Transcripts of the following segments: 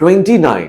29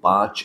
5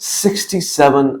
67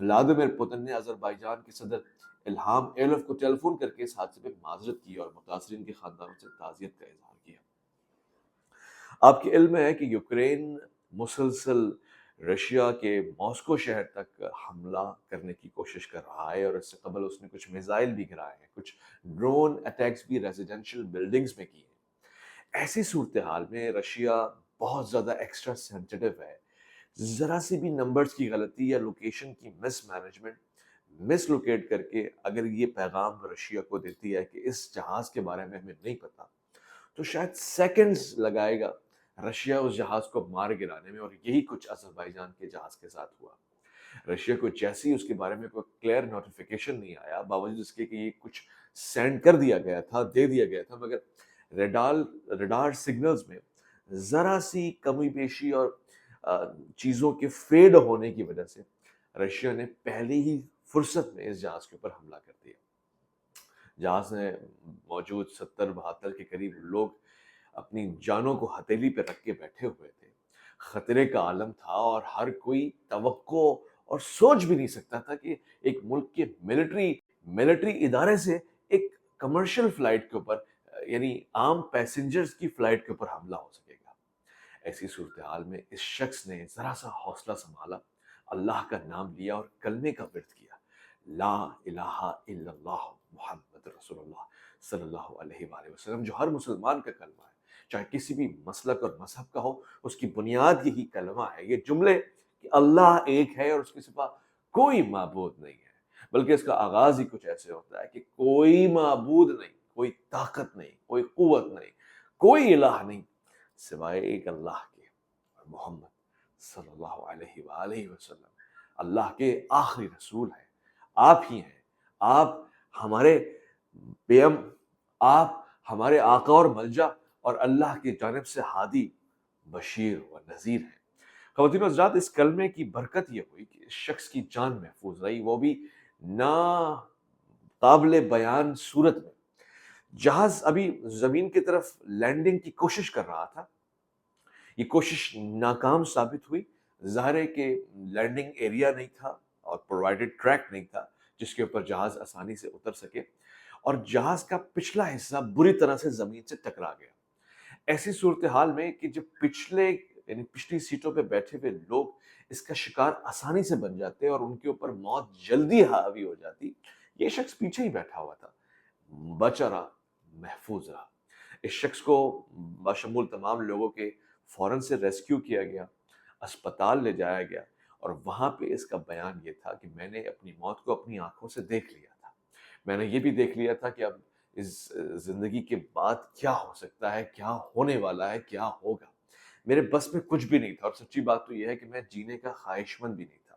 Vladimir Putin نے آذربائیجان کے صدر الہام ایلیف کو ٹیلی فون کر کے اس حادثے پہ معذرت کی اور متاثرین کے خاندانوں سے تعزیت کا اظہار کیا۔ آپ کے علم میں ہے کہ یوکرین مسلسل رشیا کے ماسکو شہر تک حملہ کرنے کی کوشش کر رہا ہے، اور اس سے قبل اس نے کچھ میزائل بھی گرائے ہیں، کچھ ڈرون اٹیکس بھی ریزیڈینشل بلڈنگز میں کیے ہیں۔ ایسی صورتحال میں رشیا بہت زیادہ ایکسٹرا سینسٹیو ہے۔ ذرا سی بھی نمبرز کی غلطی یا لوکیشن کی مس مینجمنٹ مس لوکیٹ کر کے اگر یہ پیغام رشیا کو دیتی ہے کہ اس جہاز کے بارے میں ہمیں نہیں پتا، تو شاید سیکنڈز لگائے گا رشیا اس جہاز کو مار گرانے میں، اور یہی کچھ آذربائیجان کے جہاز کے ساتھ ہوا۔ رشیا کو جیسے ہی اس کے بارے میں کوئی کلیئر نوٹیفیکیشن نہیں آیا، باوجود اس کے کہ یہ کچھ سینڈ کر دیا گیا تھا، دے دیا گیا تھا، مگر ریڈار سگنلز میں ذرا سی کمی بیشی اور چیزوں کے فیڈ ہونے کی وجہ سے رشیا نے پہلی ہی فرصت میں اس جہاز کے اوپر حملہ کر دیا۔ جہاز میں موجود 70-72 کے قریب لوگ اپنی جانوں کو ہتھیلی پہ رکھ کے بیٹھے ہوئے تھے۔ خطرے کا عالم تھا، اور ہر کوئی توقع اور سوچ بھی نہیں سکتا تھا کہ ایک ملک کے ملٹری ادارے سے ایک کمرشل فلائٹ کے اوپر، یعنی عام پیسنجرز کی فلائٹ کے اوپر حملہ ہو سکے گا۔ ایسی صورتحال میں اس شخص نے ذرا سا حوصلہ سنبھالا، اللہ کا نام لیا اور کلمے کا ورد کیا، لا الہ الا اللہ محمد رسول اللہ صلی اللہ علیہ وآلہ وسلم، جو ہر مسلمان کا کلمہ ہے، چاہے کسی بھی مسلک اور مذہب کا ہو، اس کی بنیاد یہی کلمہ ہے۔ یہ جملے کہ اللہ ایک ہے اور اس کے سوا کوئی معبود نہیں ہے، بلکہ اس کا آغاز ہی کچھ ایسے ہوتا ہے کہ کوئی معبود نہیں، کوئی طاقت نہیں، کوئی قوت نہیں، کوئی الہ نہیں سوائے ایک اللہ کے، اور محمد صلی اللہ علیہ وآلہ وسلم اللہ کے آخری رسول ہیں۔ آپ ہی ہیں، آپ ہمارے پیم، آپ ہمارے آقا اور ملجا، اور اللہ کی جانب سے ہادی، بشیر و نذیر ہیں۔ خواتین و حضرات، اس کلمے کی برکت یہ ہوئی کہ اس شخص کی جان محفوظ رہی، وہ بھی نا قابل بیان صورت میں۔ جہاز ابھی زمین کی طرف لینڈنگ کی کوشش کر رہا تھا، یہ کوشش ناکام ثابت ہوئی۔ ظاہر ہے کہ لینڈنگ ایریا نہیں تھا اور پرووائڈڈ ٹریک نہیں تھا جس کے اوپر جہاز آسانی سے اتر سکے، اور جہاز کا پچھلا حصہ بری طرح سے زمین سے ٹکرا گیا۔ ایسی صورتحال میں کہ جب پچھلی سیٹوں پہ بیٹھے ہوئے لوگ اس کا شکار آسانی سے بن جاتے اور ان کے اوپر موت جلدی حاوی ہو جاتی، یہ شخص پیچھے ہی بیٹھا ہوا تھا، بچا رہا، محفوظ رہا۔ اس شخص کو بشمول تمام لوگوں کے فوراً سے ریسکیو کیا گیا، اسپتال لے جایا گیا، اور وہاں پہ اس کا بیان یہ تھا کہ میں نے اپنی موت کو اپنی آنکھوں سے دیکھ لیا تھا، میں نے یہ بھی دیکھ لیا تھا کہ اب اس زندگی کے بعد کیا ہو سکتا ہے، کیا ہونے والا ہے، کیا ہوگا۔ میرے بس میں کچھ بھی نہیں تھا، اور سچی بات تو یہ ہے کہ میں جینے کا خواہش مند بھی نہیں تھا،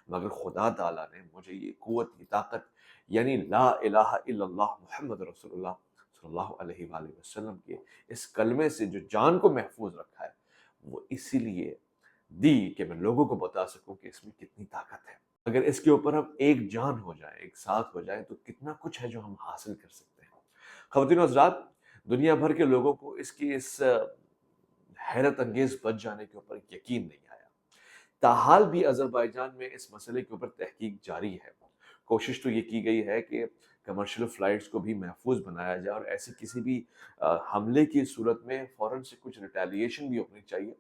مگر خدا تعالیٰ نے مجھے یہ قوت، یہ طاقت، یعنی لا الہ الا اللہ محمد رسول اللہ صلی اللہ علیہ وآلہ وسلم کے اس کلمے سے جو جان کو محفوظ رکھا ہے، وہ اسی لیے دی کہ میں لوگوں کو بتا سکوں کہ اس میں کتنی طاقت ہے۔ اگر اس کے اوپر ہم ایک جان ہو جائیں، ایک ساتھ ہو جائیں، تو کتنا کچھ ہے جو ہم حاصل کر سکتے ہیں۔ خواتین و حضرات، دنیا بھر کے لوگوں کو اس حیرت انگیز بچ جانے کے اوپر یقین نہیں آیا۔ تاحال بھی آذربائیجان میں اس مسئلے کے اوپر تحقیق جاری ہے۔ کوشش تو یہ کی گئی ہے کہ کمرشل فلائٹس کو بھی محفوظ بنایا جائے، اور ایسے کسی بھی حملے کی صورت میں فوراً سے کچھ ریٹیلیشن بھی ہونی چاہیے،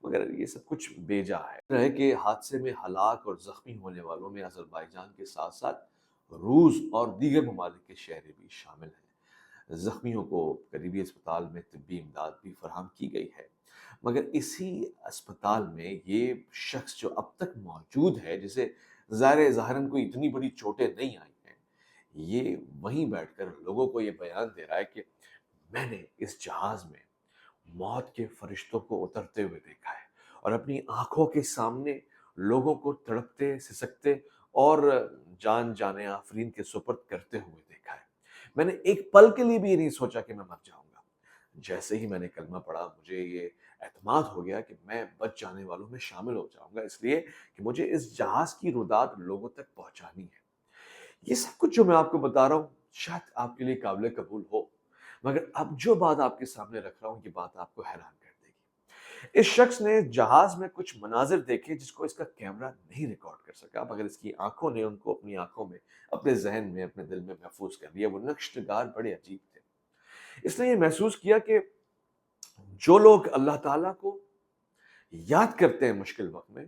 مگر یہ سب کچھ بے جا ہے کہ حادثے میں ہلاک اور زخمی ہونے والوں میں آذربائیجان کے ساتھ ساتھ روس اور دیگر ممالک کے شہری بھی شامل ہیں۔ زخمیوں کو قریبی اسپتال میں طبی امداد بھی فراہم کی گئی ہے، مگر اسی اسپتال میں یہ شخص جو اب تک موجود ہے، جسے ظاہراً کوئی اتنی بڑی چوٹیں نہیں آئی ہیں، یہ وہیں بیٹھ کر لوگوں کو یہ بیان دے رہا ہے کہ میں نے اس جہاز میں موت کے فرشتوں کو اترتے ہوئے دیکھا ہے، اور اپنی آنکھوں کے سامنے لوگوں کو تڑپتے، سسکتے اور جان آفرین کے سپرد کرتے ہوئے دیکھا ہے۔ میں نے ایک پل کے لیے بھی یہ نہیں سوچا کہ میں مر جاؤں گا۔ جیسے ہی میں نے کلمہ پڑھا، مجھے یہ اعتماد ہو گیا کہ میں بچ جانے والوں میں شامل ہو جاؤں گا، اس لیے کہ مجھے اس جہاز کی روداد لوگوں تک پہنچانی ہے۔ یہ سب کچھ جو میں آپ کو بتا رہا ہوں شاید آپ کے لیے قابل قبول ہو، مگر اب جو بات آپ کے سامنے رکھ رہا ہوں، یہ بات آپ کو حیران کر دے گی۔ اس شخص نے جہاز میں کچھ مناظر دیکھے جس کو اس کا کیمرہ نہیں ریکارڈ کر سکا، مگر اس کی آنکھوں نے ان کو اپنی آنکھوں میں، اپنے ذہن میں، اپنے دل میں محفوظ کر لیا۔ وہ نقش نگار بڑے عجیب تھے۔ اس نے یہ محسوس کیا کہ جو لوگ اللہ تعالیٰ کو یاد کرتے ہیں مشکل وقت میں،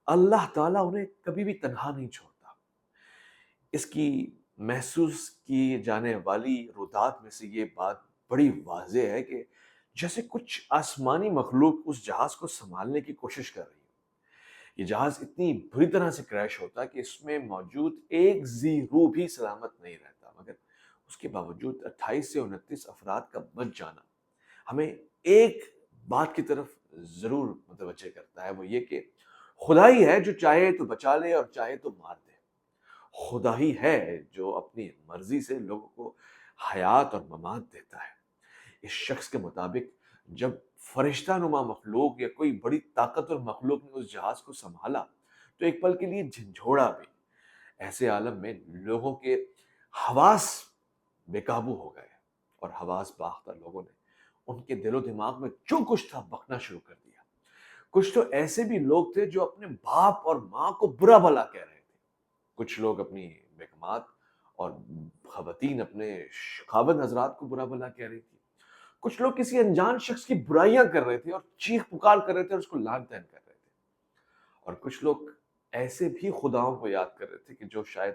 اللہ تعالیٰ انہیں کبھی بھی تنہا نہیں چھوڑتا۔ اس کی محسوس کی جانے والی رودات میں سے یہ بات بڑی واضح ہے کہ جیسے کچھ آسمانی مخلوق اس جہاز کو سنبھالنے کی کوشش کر رہی ہے۔ یہ جہاز اتنی بری طرح سے کریش ہوتا کہ اس میں موجود ایک ذی روح بھی سلامت نہیں رہتا، مگر اس کے باوجود 28 سے 29 افراد کا بچ جانا ہمیں ایک بات کی طرف ضرور متوجہ کرتا ہے، وہ یہ کہ خدا ہی ہے جو چاہے تو بچا لے اور چاہے تو مار دے۔ خدا ہی ہے جو اپنی مرضی سے لوگوں کو حیات اور ممات دیتا ہے۔ اس شخص کے مطابق جب فرشتہ نما مخلوق یا کوئی بڑی طاقتور مخلوق نے اس جہاز کو سنبھالا تو ایک پل کے لیے جھنجھوڑا بھی۔ ایسے عالم میں لوگوں کے حواس بے قابو ہو گئے اور حواس باختہ لوگوں نے ان کے دل و دماغ میں جو کچھ تھا بکنا شروع کر دیا۔ کچھ تو ایسے بھی لوگ تھے جو اپنے باپ اور ماں کو برا بھلا کہہ رہے تھے، کچھ لوگ اپنی بیگمات اور خواتین اپنے خاوند حضرات کو برا بھلا کہہ رہی تھی، کچھ لوگ کسی انجان شخص کی برائیاں کر رہے تھے اور چیخ پکار کر رہے تھے اور اس کو لعن طعن کر رہے تھے، اور کچھ لوگ ایسے بھی خداؤں کو یاد کر رہے تھے کہ جو شاید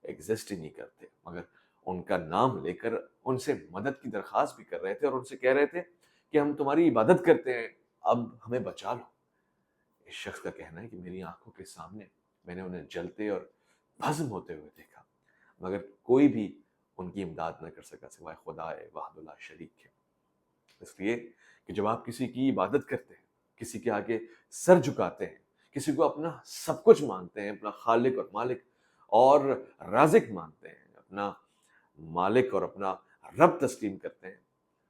ایگزسٹ ہی نہیں کرتے، مگر ان کا نام لے کر ان سے مدد کی درخواست بھی کر رہے تھے اور ان سے کہہ رہے تھے کہ ہم تمہاری عبادت کرتے ہیں، اب ہمیں بچا لو۔ اس شخص کا کہنا ہے کہ میری آنکھوں کے سامنے میں نے انہیں جلتے اور بھسم ہوتے ہوئے دیکھا، مگر کوئی بھی ان کی امداد نہ کر سکا سوائے خدا وحد اللہ شریک کے۔ اس لیے کہ جب آپ کسی کی عبادت کرتے ہیں، کسی کے آگے سر جھکاتے ہیں، کسی کو اپنا سب کچھ مانتے ہیں، اپنا خالق اور مالک اور رازق مانتے ہیں، اپنا مالک اور اپنا رب تسلیم کرتے ہیں،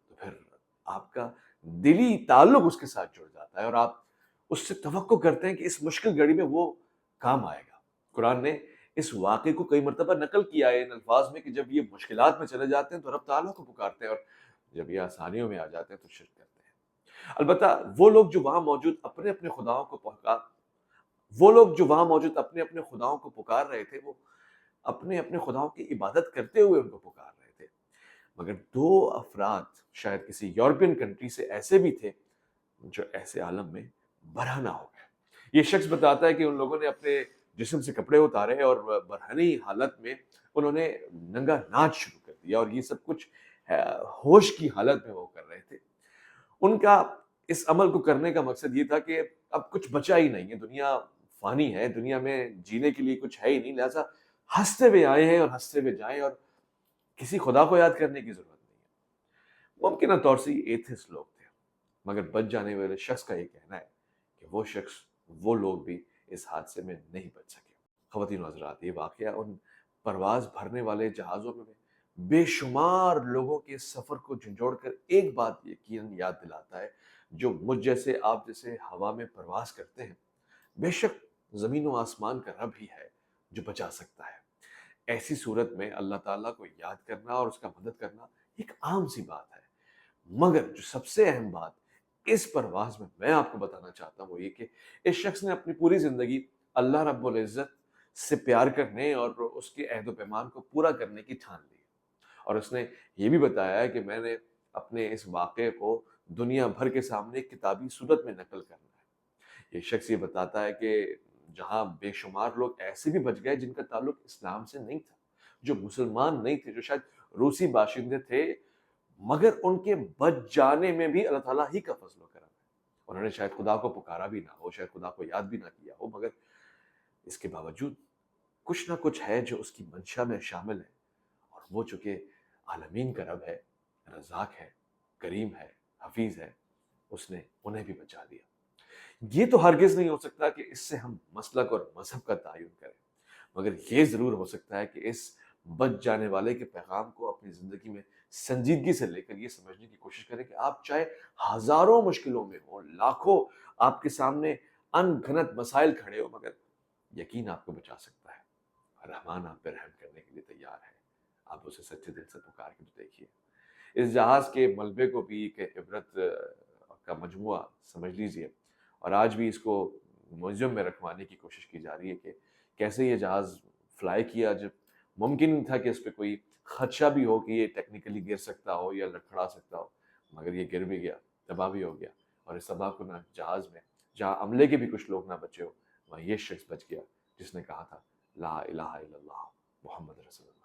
تو پھر آپ کا دلی تعلق اس کے ساتھ جڑ جاتا ہے اور آپ اس سے توقع کرتے ہیں کہ اس مشکل گھڑی میں وہ کام آئے گا۔ قرآن نے اس واقعے کو کئی مرتبہ نقل کیا ہے ان الفاظ میں کہ جب یہ مشکلات میں چلے جاتے ہیں تو رب تعالیٰ کو پکارتے ہیں، اور جب یہ آسانیوں میں آ جاتے ہیں تو شرک کرتے ہیں۔ البتہ وہ لوگ جو وہاں موجود اپنے اپنے خداؤں کو پکار رہے تھے، وہ اپنے اپنے خداؤں کی عبادت کرتے ہوئے ان کو پکار رہے تھے، مگر دو افراد شاید کسی یورپین کنٹری سے ایسے بھی تھے جو ایسے عالم میں برہنہ ہو گئے۔ یہ شخص بتاتا ہے کہ ان لوگوں نے اپنے جسم سے کپڑے اتارے اور برہنی حالت میں انہوں نے ننگا ناچ شروع کر دیا، اور یہ سب کچھ ہوش کی حالت میں وہ کر رہے تھے۔ ان کا اس عمل کو کرنے کا مقصد یہ تھا کہ اب کچھ بچا ہی نہیں ہے، دنیا فانی ہے، دنیا میں جینے کے لیے کچھ ہے ہی نہیں، لہٰذا ہنستے ہوئے آئے ہیں اور ہنستے ہوئے جائیں، اور کسی خدا کو یاد کرنے کی ضرورت نہیں ہے۔ ممکنہ طور سے یہ ایتھسٹ لوگ تھے، مگر بچ جانے والے شخص کا یہ کہنا ہے کہ وہ لوگ بھی اس حادثے میں نہیں بچ سکے۔ خواتین و حضرات، یہ واقعہ ان پرواز بھرنے والے جہازوں میں بے شمار لوگوں کے سفر کو جھنجھوڑ کر ایک بات یقیناً یاد دلاتا ہے، جو مجھ جیسے آپ جیسے ہوا میں پرواز کرتے ہیں، بے شک زمین و آسمان کا رب ہی ہے جو بچا سکتا ہے۔ ایسی صورت میں اللہ تعالیٰ کو یاد کرنا اور اس کا مدد کرنا ایک عام سی بات ہے، مگر جو سب سے اہم بات اس پرواز میں میں آپ کو بتانا چاہتا ہوں وہ یہ کہ اس شخص نے اپنی پوری زندگی اللہ رب العزت سے پیار کرنے اور اس کے عہد و پیمان کو پورا کرنے کی ٹھان لی، اور اس نے یہ بھی بتایا ہے کہ میں نے اپنے اس واقعے کو دنیا بھر کے سامنے ایک کتابی صورت میں نقل کرنا ہے۔ یہ شخص یہ بتاتا ہے کہ جہاں بے شمار لوگ ایسے بھی بچ گئے جن کا تعلق اسلام سے نہیں تھا، جو مسلمان نہیں تھے، جو شاید روسی باشندے تھے، مگر ان کے بچ جانے میں بھی اللہ تعالیٰ ہی کا فضل و کرم ہے۔ انہوں نے شاید خدا کو پکارا بھی نہ ہو، شاید خدا کو یاد بھی نہ کیا ہو، مگر اس کے باوجود کچھ نہ کچھ ہے جو اس کی منشا میں شامل ہے، اور وہ چونکہ عالمین کا رب ہے، رزاق ہے، کریم ہے، حفیظ ہے، اس نے انہیں بھی بچا لیا۔ یہ تو ہرگز نہیں ہو سکتا کہ اس سے ہم مسلک اور مذہب کا تعین کریں، مگر یہ ضرور ہو سکتا ہے کہ اس بچ جانے والے کے پیغام کو اپنی زندگی میں سنجیدگی سے لے کر یہ سمجھنے کی کوشش کریں کہ آپ چاہے ہزاروں مشکلوں میں ہوں، لاکھوں آپ کے سامنے ان گھنت مسائل کھڑے ہو، مگر یقین آپ کو بچا سکتا ہے۔ رحمان آپ پہ رحم کرنے کے لیے تیار ہے، آپ اسے سچے دل سے پکار کے تو دیکھیے۔ اس جہاز کے ملبے کو بھی ایک عبرت کا مجموعہ سمجھ لیجئے، اور آج بھی اس کو میوزیم میں رکھوانے کی کوشش کی جا رہی ہے کہ کیسے یہ جہاز فلائی کیا، جب ممکن تھا کہ اس پہ کوئی خدشہ بھی ہو کہ یہ ٹیکنیکلی گر سکتا ہو یا لڑکھڑا سکتا ہو، مگر یہ گر بھی گیا، تباہ بھی ہو گیا، اور اس تباہ کنہ جہاز میں جہاں عملے کے بھی کچھ لوگ نہ بچے ہو، وہاں یہ شخص بچ گیا جس نے کہا تھا لا الہ الا اللہ محمد رسول اللہ۔